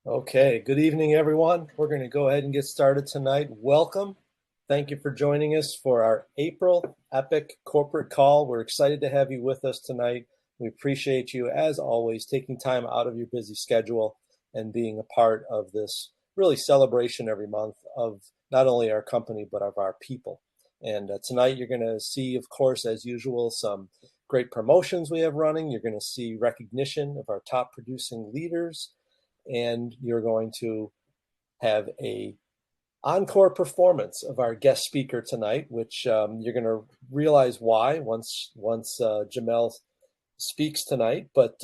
Okay, good evening, everyone. We're going to go ahead and get started tonight. Welcome. Thank you for joining us for our April Epic corporate call. We're excited to have you with us tonight. We appreciate you, as always, taking time out of your busy schedule and being a part of this really celebration every month of not only our company, but of our people. And tonight you're going to see, of course, as usual, some great promotions we have running. You're going to see recognition of our top producing leaders, and you're going to have a encore performance of our guest speaker tonight, which you're going to realize why once Jamel speaks tonight. But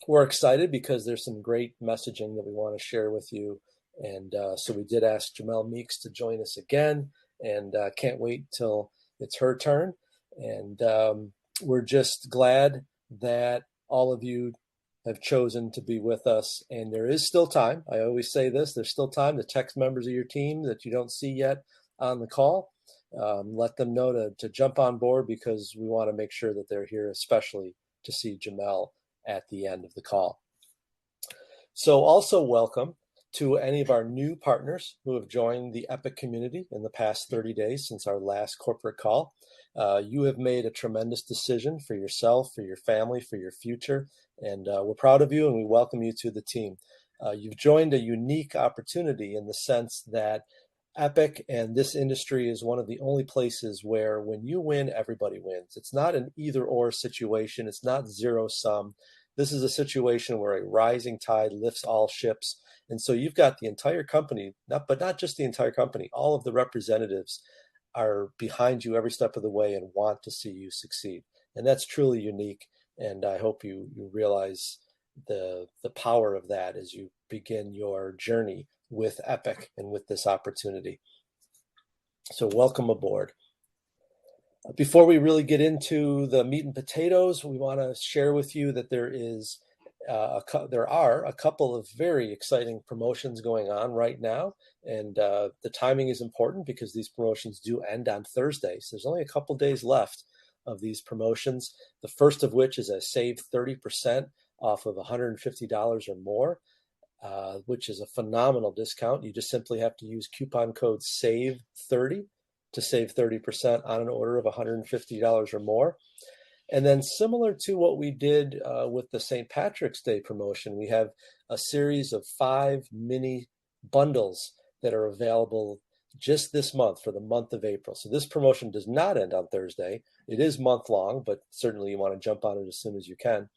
we're excited because there's some great messaging that we want to share with you, and so we did ask Jamel Meeks to join us again, and can't wait till it's her turn. And we're just glad that all of you have chosen to be with us. And there is still time. I always say this, there's still time to text members of your team that you don't see yet on the call. Let them know to jump on board, because we want to make sure that they're here, especially to see Jamel at the end of the call. So also welcome to any of our new partners who have joined the EPIC community in the past 30 days since our last corporate call. You have made a tremendous decision for yourself, for your family, for your future, and we're proud of you and we welcome you to the team. You've joined a unique opportunity in the sense that EPIC and this industry is one of the only places where when you win, everybody wins. It's not an either or situation. It's not zero sum. This is a situation where a rising tide lifts all ships. And so you've got the entire company, but not just the entire company, all of the representatives are behind you every step of the way and want to see you succeed. And that's truly unique. And I hope you realize the power of that as you begin your journey with EPIC and with this opportunity. So welcome aboard. Before we really get into the meat and potatoes, we want to share with you that there are a couple of very exciting promotions going on right now, and the timing is important because these promotions do end on Thursday. So there's only a couple days left of these promotions. The first of which is a save 30% off of $150 or more, which is a phenomenal discount. You just simply have to use coupon code SAVE30 to save 30% on an order of $150 or more. And then similar to what we did with the St. Patrick's Day promotion, we have a series of 5 mini bundles that are available just this month for the month of April. So this promotion does not end on Thursday. It is month long, but certainly you want to jump on it as soon as you can.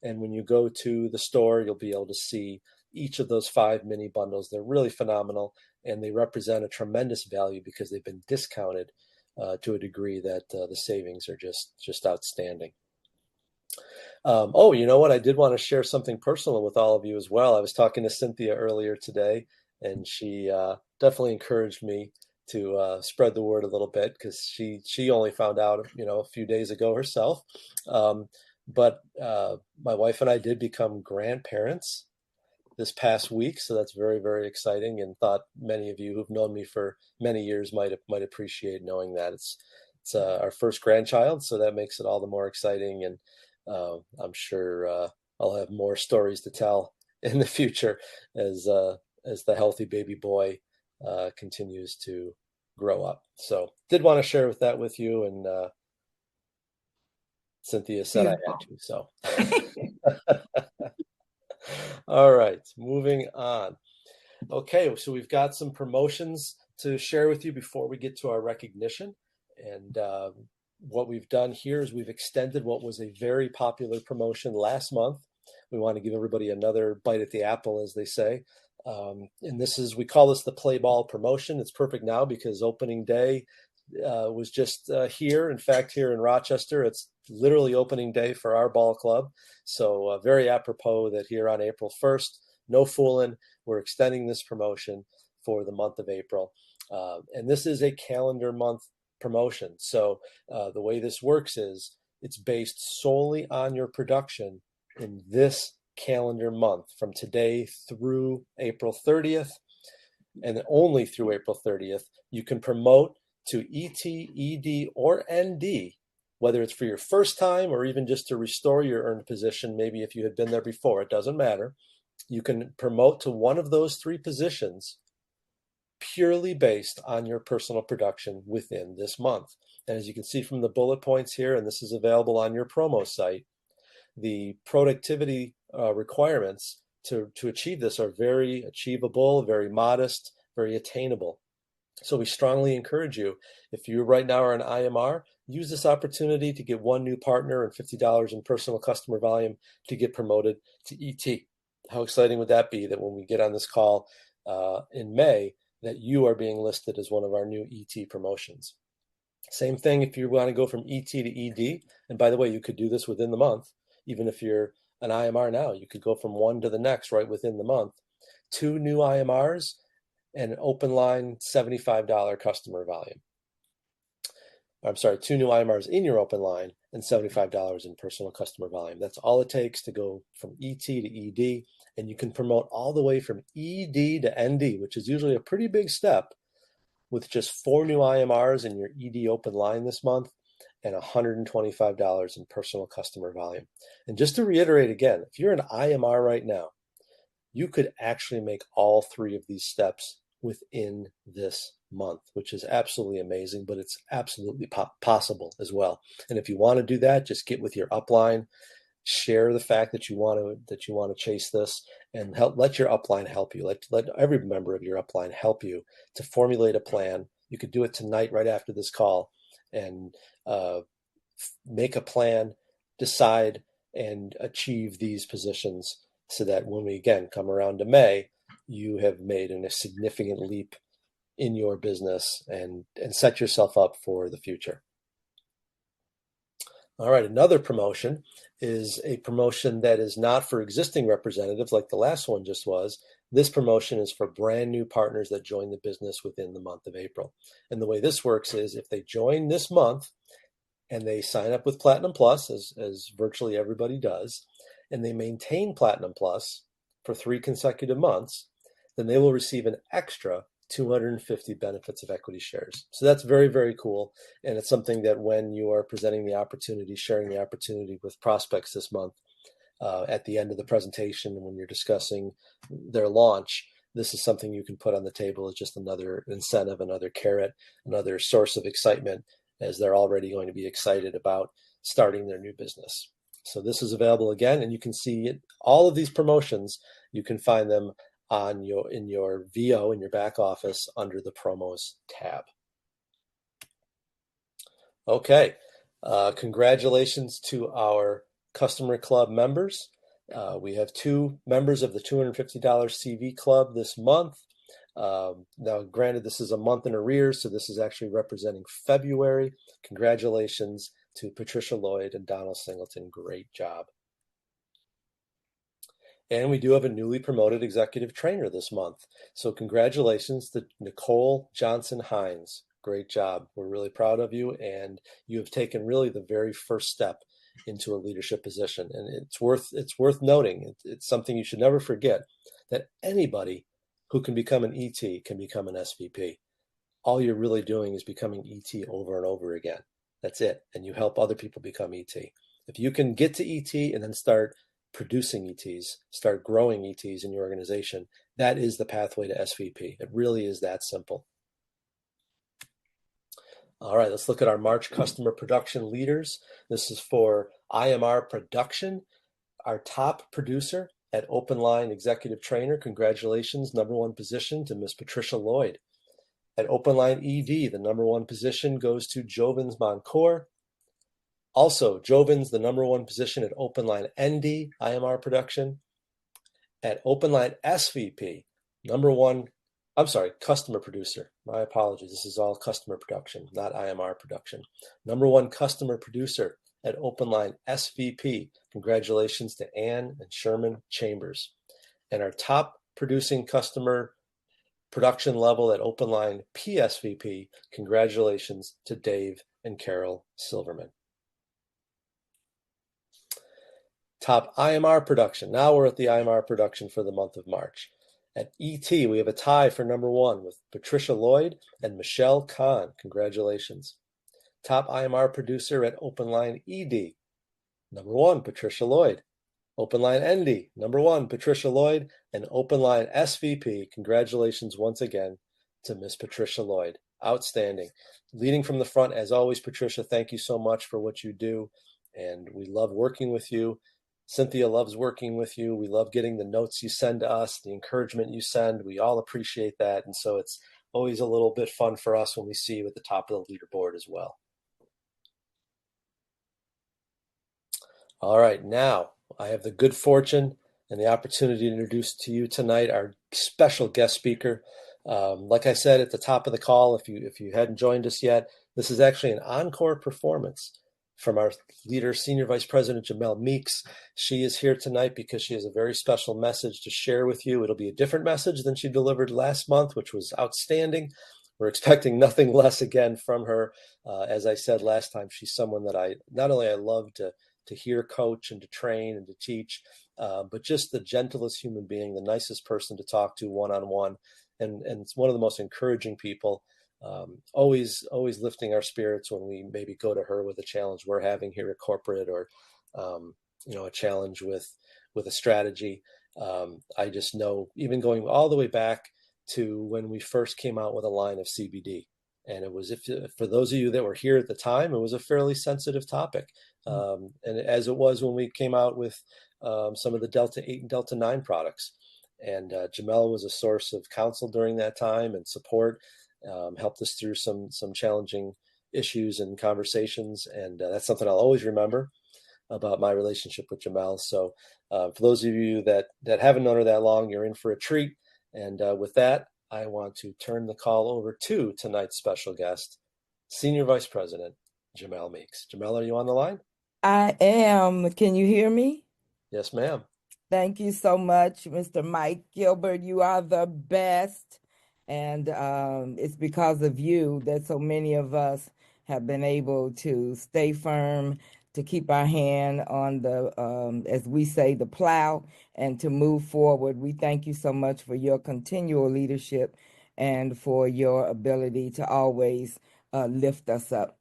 And when you go to the store, you'll be able to see each of those 5 mini bundles. They're really phenomenal, and they represent a tremendous value because they've been discounted to a degree that the savings are just outstanding. Oh, you know what? I did want to share something personal with all of you as well. I was talking to Cynthia earlier today, and she definitely encouraged me to spread the word a little bit because she only found out a few days ago herself. But my wife and I did become grandparents this past week, so that's very, very exciting, and thought many of you who've known me for many years might appreciate knowing that it's our first grandchild, so that makes it all the more exciting. And I'm sure I'll have more stories to tell in the future as the healthy baby boy continues to grow up. So did want to share that with you, and Cynthia said I had to, so. All right, moving on. Okay, so we've got some promotions to share with you before we get to our recognition. And what we've done here is we've extended what was a very popular promotion last month. We want to give everybody another bite at the apple, as they say. And we call this the Play Ball promotion. It's perfect now because opening day was just here. In fact, here in Rochester, it's literally opening day for our ball club. So very apropos that here on April 1st, no fooling, we're extending this promotion for the month of April. And this is a calendar month promotion. So the way this works is it's based solely on your production in this calendar month from today through April 30th, and only through April 30th. You can promote to ET, ED, or ND, whether it's for your first time or even just to restore your earned position. Maybe if you had been there before, it doesn't matter. You can promote to one of those three positions purely based on your personal production within this month. And as you can see from the bullet points here, and this is available on your promo site, the productivity requirements to achieve this are very achievable, very modest, very attainable. So we strongly encourage you, if you right now are an IMR, use this opportunity to get one new partner and $50 in personal customer volume to get promoted to ET. How exciting would that be that when we get on this call in May, that you are being listed as one of our new ET promotions. Same thing if you want to go from ET to ED. And by the way, you could do this within the month. Even if you're an IMR now, you could go from one to the next right within the month. 2 new IMRs and an open line $75 customer volume. I'm sorry, 2 new IMRs in your open line and $75 in personal customer volume. That's all it takes to go from ET to ED. And you can promote all the way from ED to ND, which is usually a pretty big step, with just 4 new IMRs in your ED open line this month and $125 in personal customer volume. And just to reiterate again, if you're an IMR right now, you could actually make all 3 of these steps within this month, which is absolutely amazing, but it's absolutely possible as well. And if you want to do that, just get with your upline, share the fact that you want to chase this, and let your upline help you. Let every member of your upline help you to formulate a plan. You could do it tonight right after this call and make a plan, decide, and achieve these positions so that when we again come around to May, you have made a significant leap in your business and set yourself up for the future. All right, another promotion is a promotion that is not for existing representatives like the last one just was. This promotion is for brand new partners that join the business within the month of April. And the way this works is if they join this month and they sign up with Platinum Plus, as virtually everybody does, and they maintain Platinum Plus for 3 consecutive months, then they will receive an extra 250 benefits of equity shares. So that's very, very cool. And it's something that when you are presenting the opportunity, sharing the opportunity with prospects this month, at the end of the presentation, when you're discussing their launch, this is something you can put on the table as just another incentive, another carrot, another source of excitement, as they're already going to be excited about starting their new business. So this is available again, and you can see all of these promotions. You can find them in your VO, in your back office, under the promos tab. Okay, congratulations to our customer club members. We have 2 members of the $250 CV club this month. Now, granted, this is a month in arrears, so this is actually representing February. Congratulations to Patricia Lloyd and Donald Singleton. Great job. And we do have a newly promoted executive trainer this month. So congratulations to Nicole Johnson-Hines. Great job. We're really proud of you, and you have taken really the very first step into a leadership position. And it's worth noting, it's something you should never forget, that anybody who can become an ET can become an SVP. All you're really doing is becoming ET over and over again. That's it. And you help other people become ET. If you can get to ET and then start producing ETs, start growing ETs in your organization, that is the pathway to SVP. It really is that simple. All right, let's look at our March customer production leaders. This is for IMR production. Our top producer at Open Line Executive Trainer, congratulations, #1 position to Miss Patricia Lloyd. At Open Line ED, the #1 position goes to Jovins Moncourt. Also, Jovins, the #1 position at Open Line ND, IMR production. At Open Line SVP, customer producer. My apologies. This is all customer production, not IMR production. #1 customer producer at Open Line SVP. Congratulations to Ann and Sherman Chambers. And our top producing customer production level at Open Line PSVP. Congratulations to Dave and Carol Silverman. Top IMR production. Now we're at the IMR production for the month of March. At ET, we have a tie for #1 with Patricia Lloyd and Michelle Kahn. Congratulations. Top IMR producer at Open Line ED. #1, Patricia Lloyd. Open line ND, number one, Patricia Lloyd, and open line SVP. Congratulations once again to Miss Patricia Lloyd. Outstanding. Leading from the front, as always, Patricia, thank you so much for what you do. And we love working with you. Cynthia loves working with you. We love getting the notes you send to us, the encouragement you send. We all appreciate that. And so it's always a little bit fun for us when we see you at the top of the leaderboard as well. All right, now I have the good fortune and the opportunity to introduce to you tonight our special guest speaker. Like I said at the top of the call, if you hadn't joined us yet, this is actually an encore performance from our leader, Senior Vice President Jamel Meeks. She is here tonight because she has a very special message to share with you. It'll be a different message than she delivered last month, which was outstanding. We're expecting nothing less again from her. As I said last time, she's someone that I love to hear coach and to train and to teach, but just the gentlest human being, the nicest person to talk to one-on-one, and it's one of the most encouraging people. Always lifting our spirits when we maybe go to her with a challenge we're having here at corporate, or a challenge with a strategy. I just know, even going all the way back to when we first came out with a line of CBD. And it was, for those of you that were here at the time, it was a fairly sensitive topic. And as it was when we came out with some of the Delta 8 and Delta 9 products. And Jamel was a source of counsel during that time and support, helped us through some challenging issues and conversations. And that's something I'll always remember about my relationship with Jamel. So for those of you that haven't known her that long, you're in for a treat. And with that, I want to turn the call over to tonight's special guest, Senior Vice President Jamel Meeks. Jamel, are you on the line? I am. Can you hear me? Yes, ma'am. Thank you so much, Mr. Mike Gilbert. You are the best. And it's because of you that so many of us have been able to stay firm, to keep our hand on the, as we say, the plow, and to move forward. We thank you so much for your continual leadership and for your ability to always lift us up.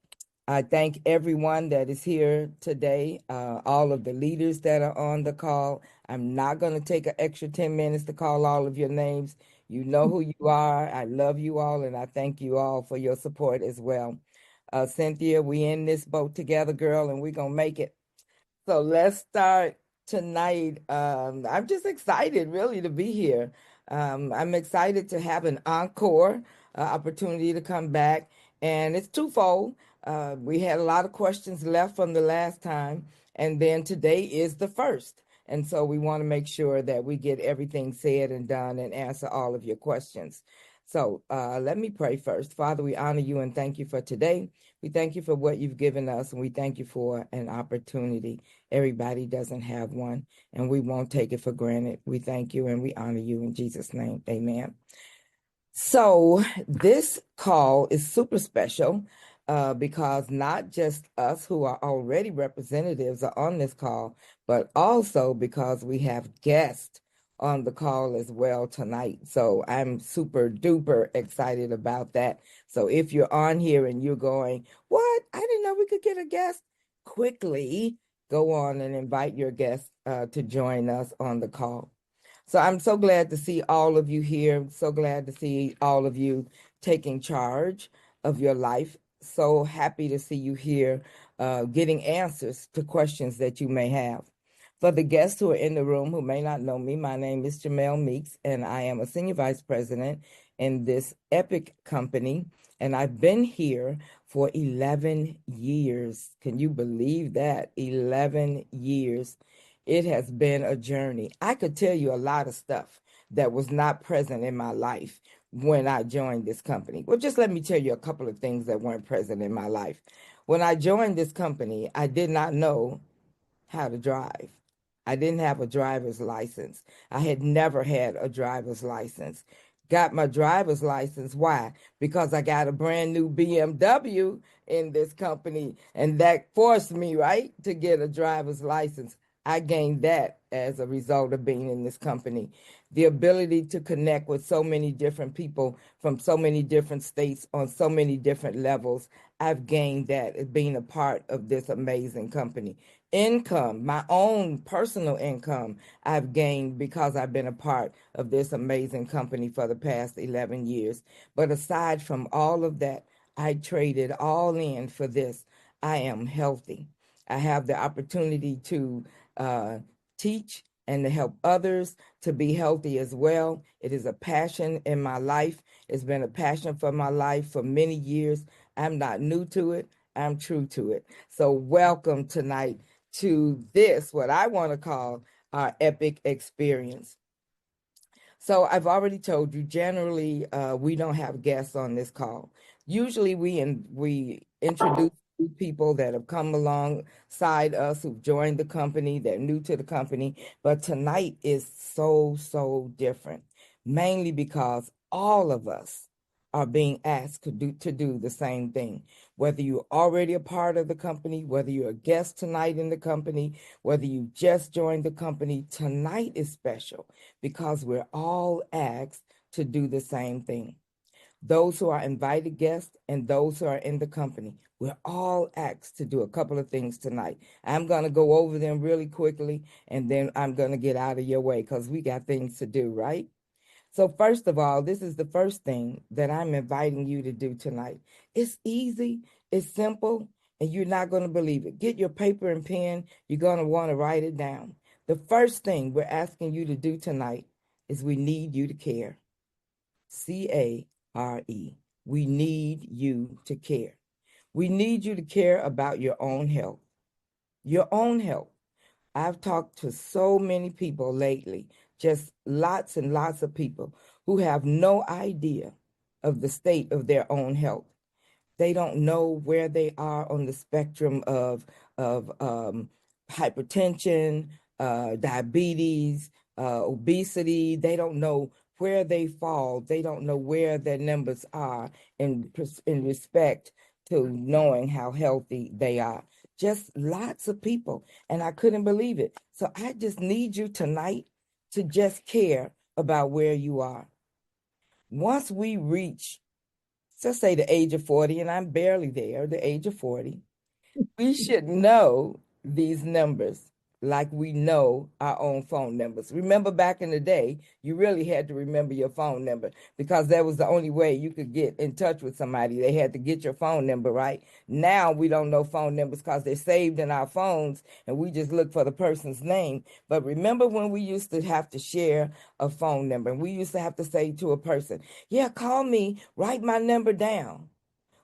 I thank everyone that is here today, all of the leaders that are on the call. I'm not going to take an extra 10 minutes to call all of your names. You know who you are. I love you all, and I thank you all for your support as well. Cynthia, we in this boat together, girl, and we're going to make it. So let's start tonight. I'm just excited, really, to be here. I'm excited to have an encore opportunity to come back, and it's twofold. We had a lot of questions left from the last time, and then today is the first. And so we want to make sure that we get everything said and done and answer all of your questions. So let me pray first. Father, we honor you and thank you for today. We thank you for what you've given us, and we thank you for an opportunity. Everybody doesn't have one, and we won't take it for granted. We thank you and we honor you in Jesus' name. Amen. So this call is super special because not just us who are already representatives are on this call, but also because we have guests on the call as well tonight. So I'm super duper excited about that. So if you're on here and you're going, what? I didn't know we could get a guest. Quickly go on and invite your guests to join us on the call. So I'm so glad to see all of you here. So glad to see all of you taking charge of your life. So happy to see you here getting answers to questions that you may have. For the guests who are in the room who may not know me, my name is Jamel Meeks, and I am a senior vice president in this E.P.I.C company. And I've been here for 11 years. Can you believe that? 11 years. It has been a journey. I could tell you a lot of stuff that was not present in my life when I joined this company. Well, just let me tell you a couple of things that weren't present in my life. When I joined this company, I did not know how to drive. I didn't have a driver's license. I had never had a driver's license. Got my driver's license. Why? Because I got a brand new BMW in this company, and that forced me, right, to get a driver's license. I gained that as a result of being in this company. The ability to connect with so many different people from so many different states on so many different levels. I've gained that as being a part of this amazing company. income, my own personal income, I've gained because I've been a part of this amazing company for the past 11 years. But aside from all of that, I traded all in for this. I am healthy. I have the opportunity to uh, teach and to help others to be healthy as well. It is a passion in my life. It's been a passion for my life for many years. I'm not new to it. I'm true to it. So welcome tonight to this, what I want to call our epic experience. So I've already told you, generally, we don't have guests on this call. Usually we introduce people that have come alongside us, who've joined the company, they're new to the company. But tonight is so different, mainly because all of us are being asked to do the same thing. Whether you're already a part of the company, whether you're a guest tonight in the company, whether you just joined the company, tonight is special because we're all asked to do the same thing. Those who are invited guests and those who are in the company, we're all asked to do a couple of things tonight. I'm going to go over them really quickly and then I'm going to get out of your way because we got things to do, right? So, first of all, this is the first thing that I'm inviting you to do tonight. It's easy, it's simple, and you're not going to believe it. Get your paper and pen. You're going to want to write it down. The first thing we're asking you to do tonight is we need you to care. CARE. We need you to care. We need you to care about your own health. Your own health. I've talked to so many people lately, just lots and lots of people who have no idea of the state of their own health. They don't know where they are on the spectrum of hypertension, diabetes, obesity. They don't know where they fall. They don't know where their numbers are in respect to knowing how healthy they are. Just lots of people, and I couldn't believe it. So I just need you tonight to just care about where you are. Once we reach, let's say, the age of 40, and I'm barely there, the age of 40, we should know these numbers like we know our own phone numbers. Remember back in the day, you really had to remember your phone number because that was the only way you could get in touch with somebody. They had to get your phone number, right? Now we don't know phone numbers because they're saved in our phones and we just look for the person's name. But remember when we used to have to share a phone number and we used to have to say to a person, yeah, call me, write my number down.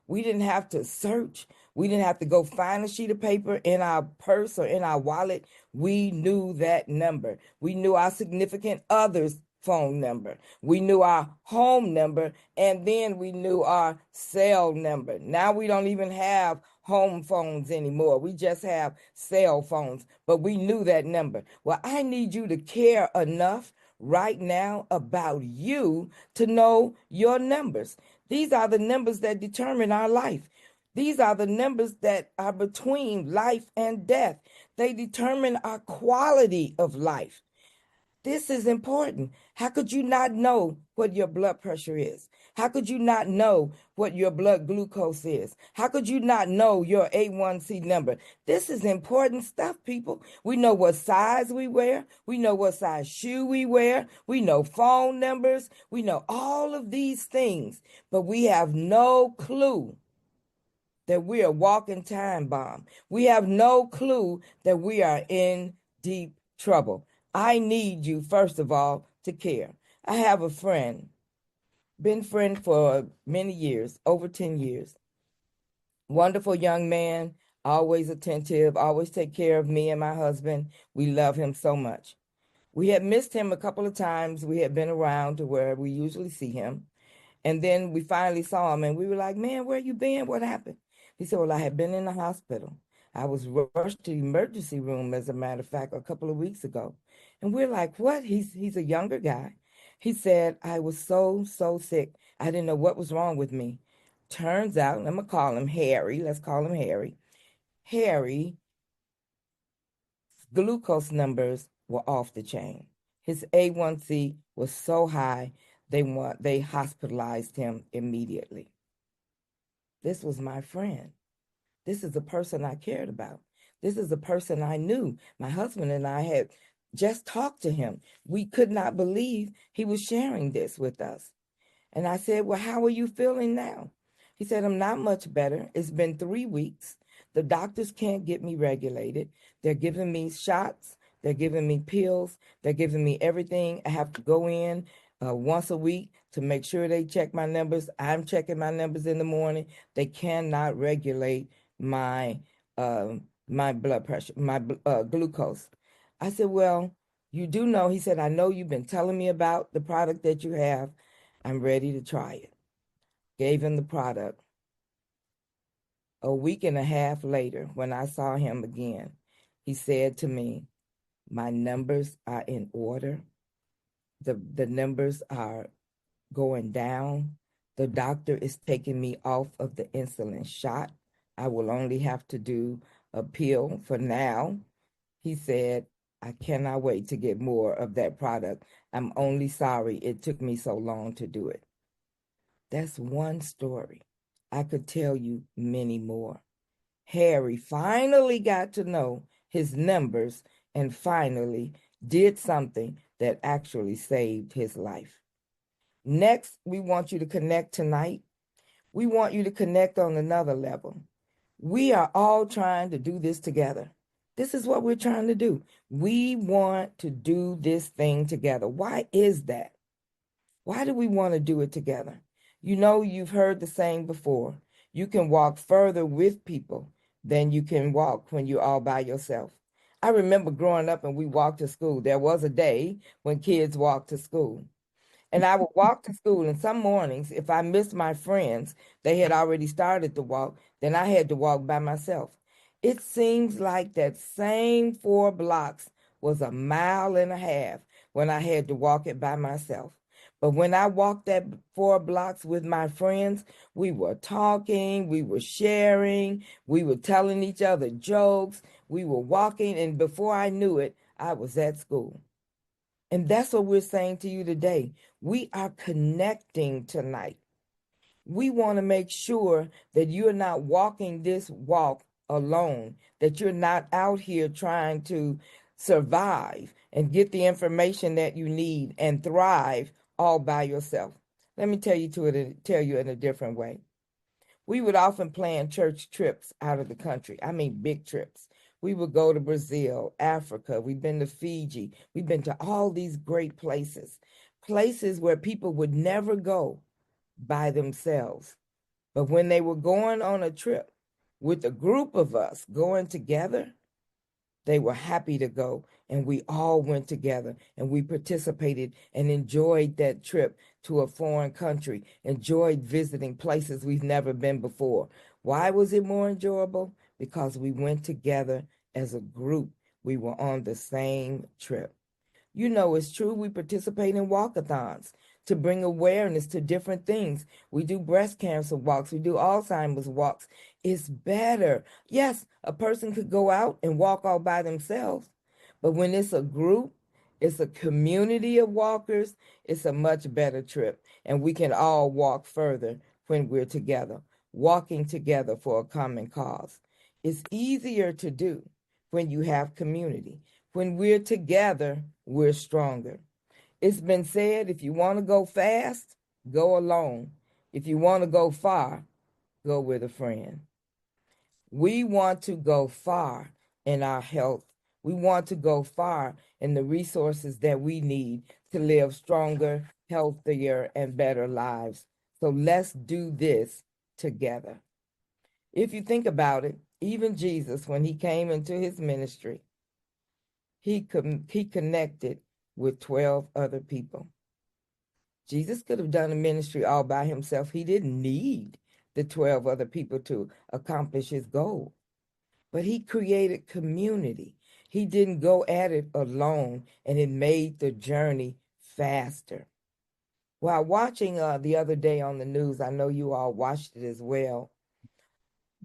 We didn't have to search. We didn't have to go find a sheet of paper in our purse or in our wallet. We knew that number. We knew our significant other's phone number. We knew our home number, and then we knew our cell number. Now we don't even have home phones anymore. We just have cell phones, but we knew that number. Well, I need you to care enough right now about you to know your numbers. These are the numbers that determine our life. These are the numbers that are between life and death. They determine our quality of life. This is important. How could you not know what your blood pressure is? How could you not know what your blood glucose is? How could you not know your A1C number? This is important stuff, people. We know what size we wear. We know what size shoe we wear. We know phone numbers. We know all of these things, but we have no clue that we are a walking time bomb. We have no clue that we are in deep trouble. I need you, first of all, to care. I have a friend, been friend for many years, over 10 years. Wonderful young man, always attentive, always take care of me and my husband. We love him so much. We had missed him a couple of times. We had been around to where we usually see him. And then we finally saw him and we were like, man, where you been? What happened? He said, well, I had been in the hospital. I was rushed to the emergency room, as a matter of fact, a couple of weeks ago. And we're like, what? He's a younger guy. He said, I was so sick. I didn't know what was wrong with me. Turns out, I'm going to call him Harry. Let's call him Harry. Harry, glucose numbers were off the chain. His A1C was so high, they hospitalized him immediately. This was my friend. This is the person I cared about. This is a person I knew. My husband and I had just talked to him. We could not believe he was sharing this with us. And I said, well, how are you feeling now? He said, I'm not much better. It's been 3 weeks. The doctors can't get me regulated. They're giving me shots. They're giving me pills. They're giving me everything. I have to go in once a week to make sure they check my numbers. I'm checking my numbers in the morning. They cannot regulate my my blood pressure, my glucose. I said, well, you do know, he said, I know you've been telling me about the product that you have. I'm ready to try it. Gave him the product. A week and a half later, when I saw him again, he said to me, my numbers are in order. The numbers are going down. The doctor is taking me off of the insulin shot. I will only have to do a pill for now. He said, I cannot wait to get more of that product. I'm only sorry it took me so long to do it. That's one story. I could tell you many more. Harry finally got to know his numbers and finally did something that actually saved his life. Next, we want you to connect tonight. We want you to connect on another level. We are all trying to do this together. This is what we're trying to do. We want to do this thing together. Why is that? Why do we want to do it together? You know, you've heard the saying before. You can walk further with people than you can walk when you're all by yourself. I remember growing up and we walked to school. There was a day when kids walked to school. And I would walk to school, and some mornings, if I missed my friends, they had already started to walk, then I had to walk by myself. It seems like that same 4 blocks was a mile and a half when I had to walk it by myself. But when I walked that 4 blocks with my friends, we were talking, we were sharing, we were telling each other jokes, we were walking, and before I knew it, I was at school. And that's what we're saying to you today. We are connecting tonight. We want to make sure that you're not walking this walk alone, that you're not out here trying to survive and get the information that you need and thrive all by yourself. Let me tell you in a different way. We would often plan church trips out of the country. I mean, big trips. We would go to Brazil, Africa. We've been to Fiji. We've been to all these great places, places where people would never go by themselves. But when they were going on a trip with a group of us going together, they were happy to go, and we all went together and we participated and enjoyed that trip to a foreign country, enjoyed visiting places we've never been before. Why was it more enjoyable? Because we went together as a group. We were on the same trip. You know, it's true. We participate in walkathons to bring awareness to different things. We do breast cancer walks. We do Alzheimer's walks. It's better. Yes, a person could go out and walk all by themselves, but when it's a group, it's a community of walkers, it's a much better trip. And we can all walk further when we're together, walking together for a common cause. It's easier to do when you have community. When we're together, we're stronger. It's been said if you want to go fast, go alone. If you want to go far, go with a friend. We want to go far in our health. We want to go far in the resources that we need to live stronger, healthier, and better lives. So let's do this together. If you think about it, even Jesus, when he came into his ministry, he connected with 12 other people. Jesus could have done a ministry all by himself. He didn't need the 12 other people to accomplish his goal, but he created community. He didn't go at it alone, and it made the journey faster. While watching the other day on the news, I know you all watched it as well,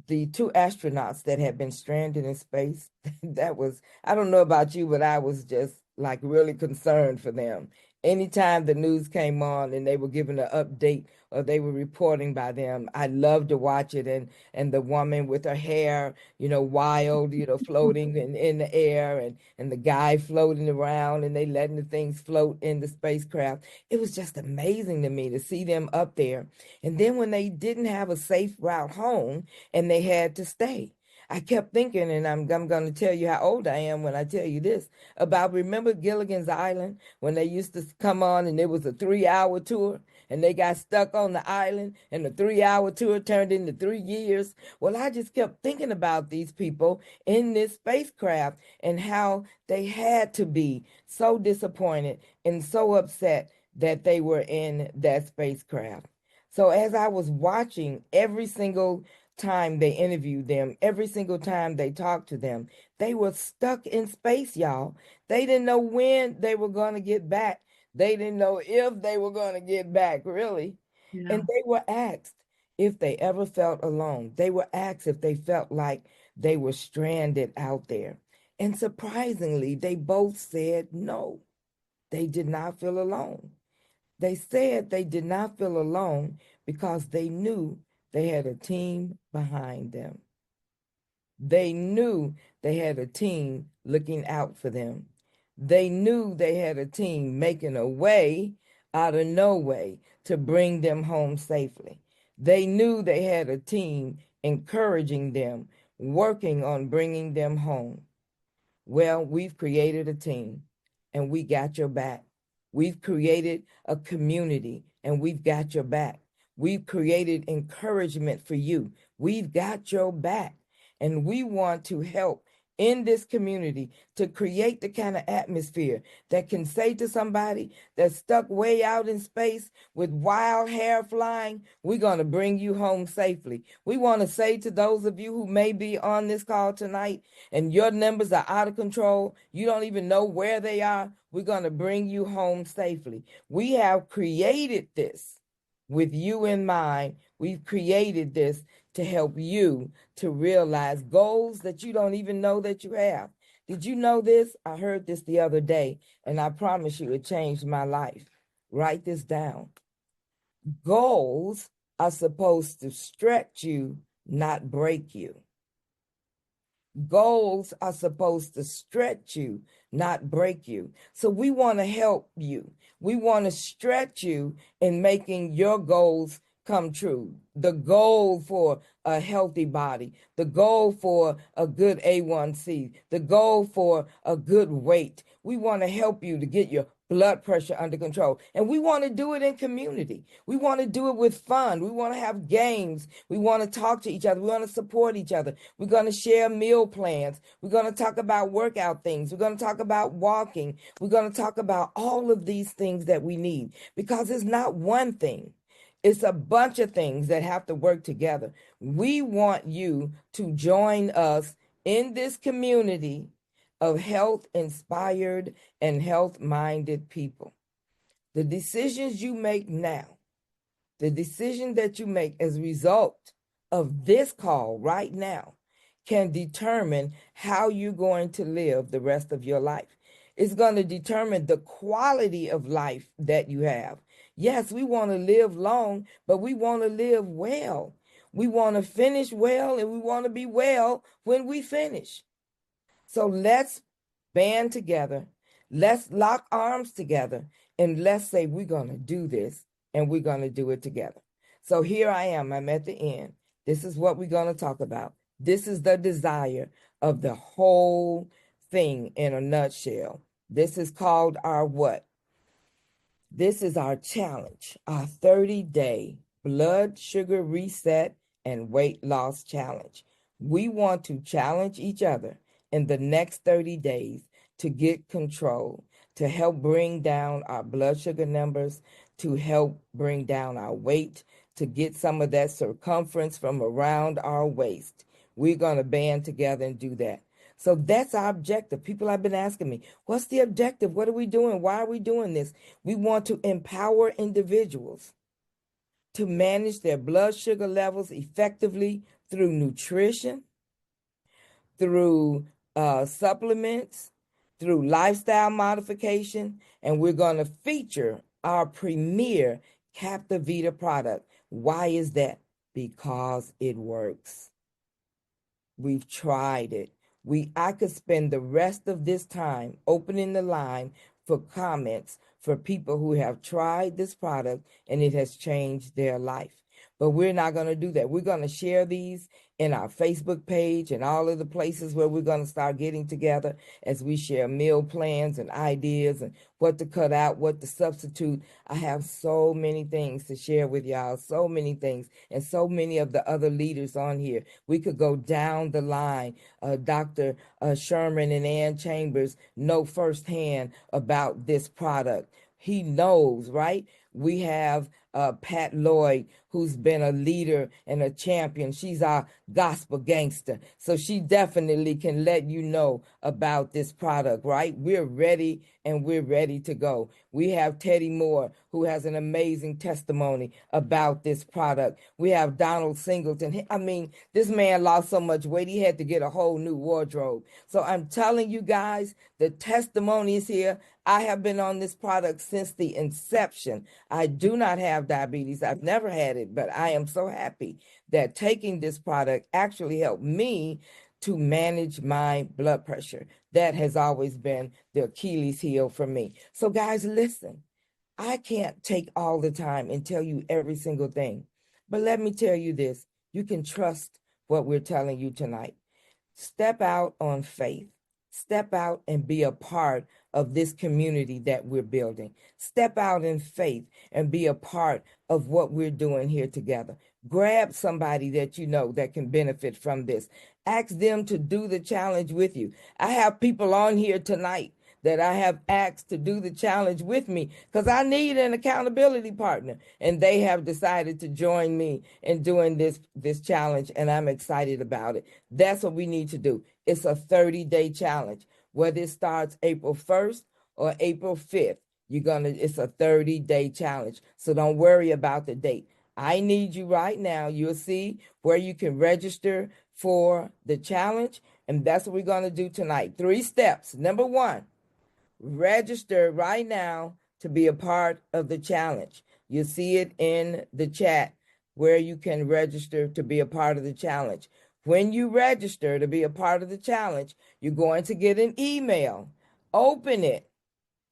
the 2 astronauts that had been stranded in space, that was, I don't know about you, but I was just like really concerned for them. Anytime the news came on and they were giving an update or they were reporting by them, I loved to watch it. And the woman with her hair, wild, floating in the air, and the guy floating around, and they letting the things float in the spacecraft. It was just amazing to me to see them up there. And then when they didn't have a safe route home and they had to stay, I kept thinking, and I'm going to tell you how old I am when I tell you this, about remember Gilligan's Island when they used to come on and it was a 3 hour tour and they got stuck on the island and the 3 hour tour turned into 3 years. Well, I just kept thinking about these people in this spacecraft and how they had to be so disappointed and so upset that they were in that spacecraft. So as I was watching every single time they interviewed them, every single time they talked to them, they were stuck in space, y'all. They didn't know when they were going to get back. They didn't know if they were going to get back, really. Yeah. And they were asked if they ever felt alone. They were asked if they felt like they were stranded out there. And surprisingly, they both said no, they did not feel alone. They said they did not feel alone because they knew they had a team behind them. They knew they had a team looking out for them. They knew they had a team making a way out of no way to bring them home safely. They knew they had a team encouraging them, working on bringing them home. Well, we've created a team and we got your back. We've created a community and we've got your back. We've created encouragement for you. We've got your back. And we want to help in this community to create the kind of atmosphere that can say to somebody that's stuck way out in space with wild hair flying, we're going to bring you home safely. We want to say to those of you who may be on this call tonight and your numbers are out of control, you don't even know where they are, we're going to bring you home safely. We have created this with you in mind. We've created this to help you to realize goals that you don't even know that you have. Did you know this? I heard this the other day, and I promise you it changed my life. Write this down. Goals are supposed to stretch you, not break you. Goals are supposed to stretch you, not break you. So we want to help you. We want to stretch you in making your goals come true. The goal for a healthy body, the goal for a good A1C, the goal for a good weight. We want to help you to get your blood pressure under control. And we want to do it in community. We want to do it with fun. We want to have games. We want to talk to each other. We want to support each other. We're going to share meal plans. We're going to talk about workout things. We're going to talk about walking. We're going to talk about all of these things that we need because it's not one thing. It's a bunch of things that have to work together. We want you to join us in this community of health inspired and health minded people. The decisions you make now, the decision that you make as a result of this call right now can determine how you're going to live the rest of your life. It's going to determine the quality of life that you have. Yes, we want to live long, but we want to live well. We want to finish well and we want to be well when we finish. So let's band together, let's lock arms together, and let's say we're going to do this and we're going to do it together. So here I am, I'm at the end. This is what we're going to talk about. This is the desire of the whole thing in a nutshell. This is called our what? This is our challenge, our 30-day blood sugar reset and weight loss challenge. We want to challenge each other in the next 30 days to get control, to help bring down our blood sugar numbers, to help bring down our weight, to get some of that circumference from around our waist. We're going to band together and do that. So that's our objective. People have been asking me, what's the objective? What are we doing? Why are we doing this? We want to empower individuals to manage their blood sugar levels effectively through nutrition, through supplements, through lifestyle modification, and we're going to feature our premier Captivita product. Why is that? Because it works. We've tried it. I could spend the rest of this time opening the line for comments for people who have tried this product and it has changed their life. But we're not going to do that. We're going to share these in our Facebook page and all of the places where we're going to start getting together as we share meal plans and ideas and what to cut out, what to substitute. I have so many things to share with y'all, so many things, and so many of the other leaders on here. We could go down the line. Dr. Sherman and Ann Chambers know firsthand about this product. He knows, right? We have Pat Lloyd, who's been a leader and a champion. She's our gospel gangster. So she definitely can let you know about this product, right? We're ready and we're ready to go. We have Teddy Moore, who has an amazing testimony about this product. We have Donald Singleton. I mean, this man lost so much weight, he had to get a whole new wardrobe. So I'm telling you guys, the testimony is here. I have been on this product since the inception. I do not have diabetes. I've never had it, but I am so happy that taking this product actually helped me to manage my blood pressure. That has always been the Achilles heel for me. So guys, listen, I can't take all the time and tell you every single thing, but let me tell you this. You can trust what we're telling you tonight. Step out on faith. Step out and be a part of this community that we're building. Step out in faith and be a part of what we're doing here together. Grab somebody that you know that can benefit from this. Ask them to do the challenge with you. I have people on here tonight that I have asked to do the challenge with me because I need an accountability partner. And they have decided to join me in doing this challenge, and I'm excited about it. That's what we need to do. It's a 30-day challenge. Whether it starts April 1st or April 5th, it's a 30-day challenge. So don't worry about the date. I need you right now. You'll see where you can register for the challenge. And that's what we're going to do tonight. 3 steps. Number 1, register right now to be a part of the challenge. You see it in the chat where you can register to be a part of the challenge. When you register to be a part of the challenge, you're going to get an email. Open it,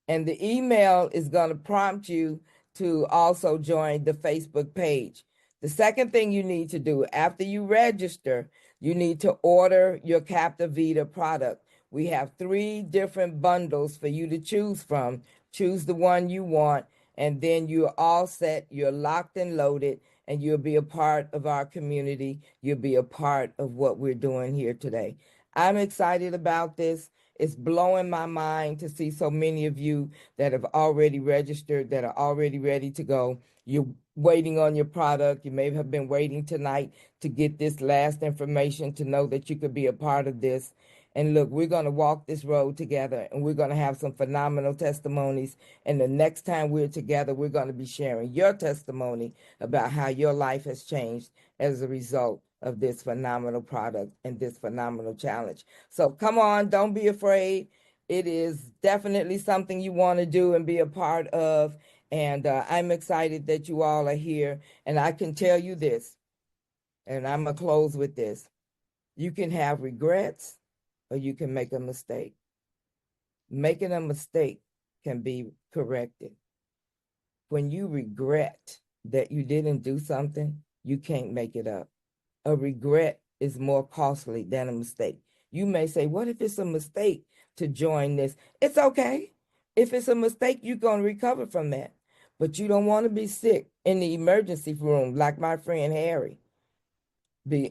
and the email is going to prompt you to also join the Facebook page. The second thing you need to do after you register, you need to order your Captivita product. We have 3 different bundles for you to choose from. Choose the one you want, and then you're all set. You're locked and loaded, and you'll be a part of our community. You'll be a part of what we're doing here today. I'm excited about this. It's blowing my mind to see so many of you that have already registered, that are already ready to go. You're waiting on your product. You may have been waiting tonight to get this last information to know that you could be a part of this. And look, we're going to walk this road together, and we're going to have some phenomenal testimonies. And the next time we're together, we're going to be sharing your testimony about how your life has changed as a result of this phenomenal product and this phenomenal challenge. So come on, don't be afraid. It is definitely something you want to do and be a part of. And I'm excited that you all are here. And I can tell you this, and I'm going to close with this. You can have regrets or you can make a mistake. Making a mistake can be corrected. When you regret that you didn't do something, you can't make it up. A regret is more costly than a mistake. You may say, what if it's a mistake to join this? It's okay. If it's a mistake, you're going to recover from that. But you don't want to be sick in the emergency room like my friend Harry,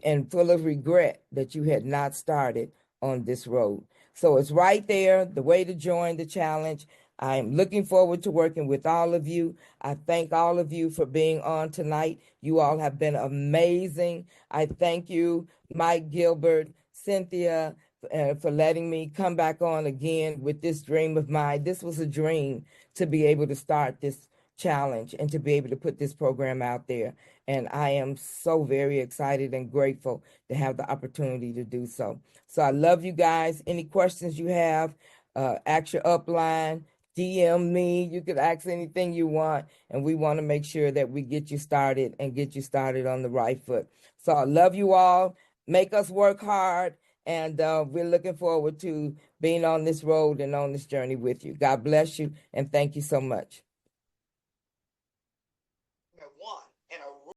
and full of regret that you had not started on this road. So it's right there, the way to join the challenge. I'm looking forward to working with all of you. I thank all of you for being on tonight. You all have been amazing. I thank you, Mike Gilbert, Cynthia, for letting me come back on again with this dream of mine. This was a dream to be able to start this challenge and to be able to put this program out there. And I am so very excited and grateful to have the opportunity to do so. So I love you guys. Any questions you have, ask your upline, DM me. You could ask anything you want, and we want to make sure that we get you started and get you started on the right foot. So I love you all. Make us work hard, and we're looking forward to being on this road and on this journey with you. God bless you, and thank you so much.